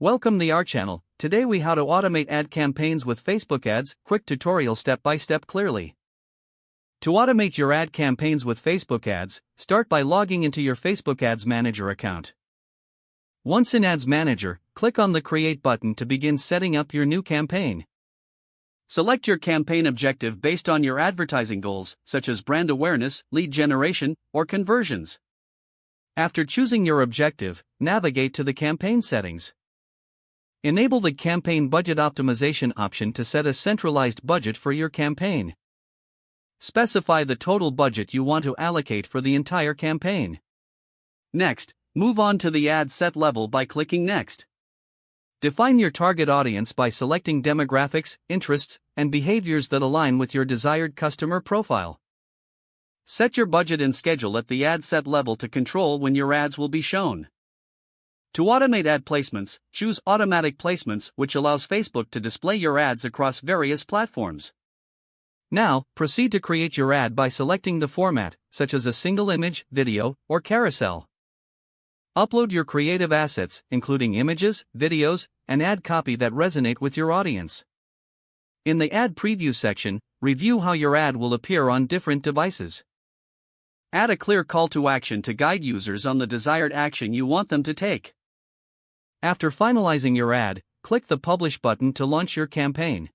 Welcome to our channel. Today we how to automate ad campaigns with Facebook ads, quick tutorial step by step clearly. To automate your ad campaigns with Facebook ads, start by logging into your Facebook Ads Manager account. Once in Ads Manager, click on the Create button to begin setting up your new campaign. Select your campaign objective based on your advertising goals, such as brand awareness, lead generation, or conversions. After choosing your objective, navigate to the campaign settings. Enable the Campaign Budget Optimization option to set a centralized budget for your campaign. Specify the total budget you want to allocate for the entire campaign. Next, move on to the ad set level by clicking Next. Define your target audience by selecting demographics, interests, and behaviors that align with your desired customer profile. Set your budget and schedule at the ad set level to control when your ads will be shown. To automate ad placements, choose Automatic Placements, which allows Facebook to display your ads across various platforms. Now, proceed to create your ad by selecting the format, such as a single image, video, or carousel. Upload your creative assets, including images, videos, and ad copy that resonate with your audience. In the Ad Preview section, review how your ad will appear on different devices. Add a clear call to action to guide users on the desired action you want them to take. After finalizing your ad, click the Publish button to launch your campaign.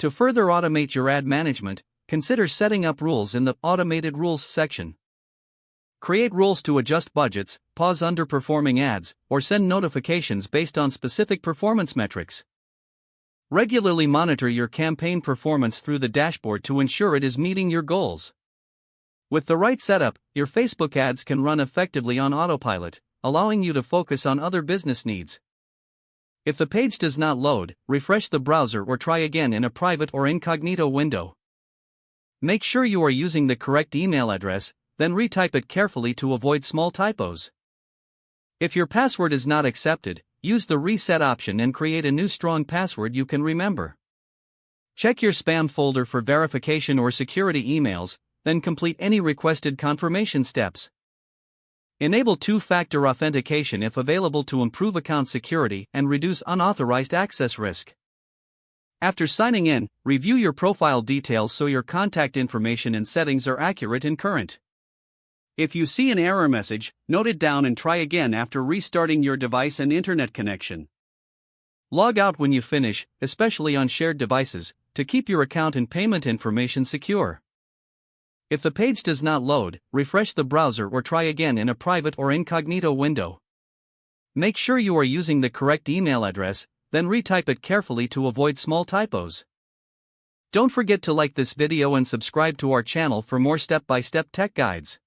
To further automate your ad management, consider setting up rules in the Automated Rules section. Create rules to adjust budgets, pause underperforming ads, or send notifications based on specific performance metrics. Regularly monitor your campaign performance through the dashboard to ensure it is meeting your goals. With the right setup, your Facebook ads can run effectively on autopilot, allowing you to focus on other business needs. If the page does not load, refresh the browser or try again in a private or incognito window. Make sure you are using the correct email address, then retype it carefully to avoid small typos. If your password is not accepted, use the reset option and create a new strong password you can remember. Check your spam folder for verification or security emails, then complete any requested confirmation steps. Enable two-factor authentication if available to improve account security and reduce unauthorized access risk. After signing in, review your profile details so your contact information and settings are accurate and current. If you see an error message, note it down and try again after restarting your device and internet connection. Log out when you finish, especially on shared devices, to keep your account and payment information secure. If the page does not load, refresh the browser or try again in a private or incognito window. Make sure you are using the correct email address, then retype it carefully to avoid small typos. Don't forget to like this video and subscribe to our channel for more step-by-step tech guides.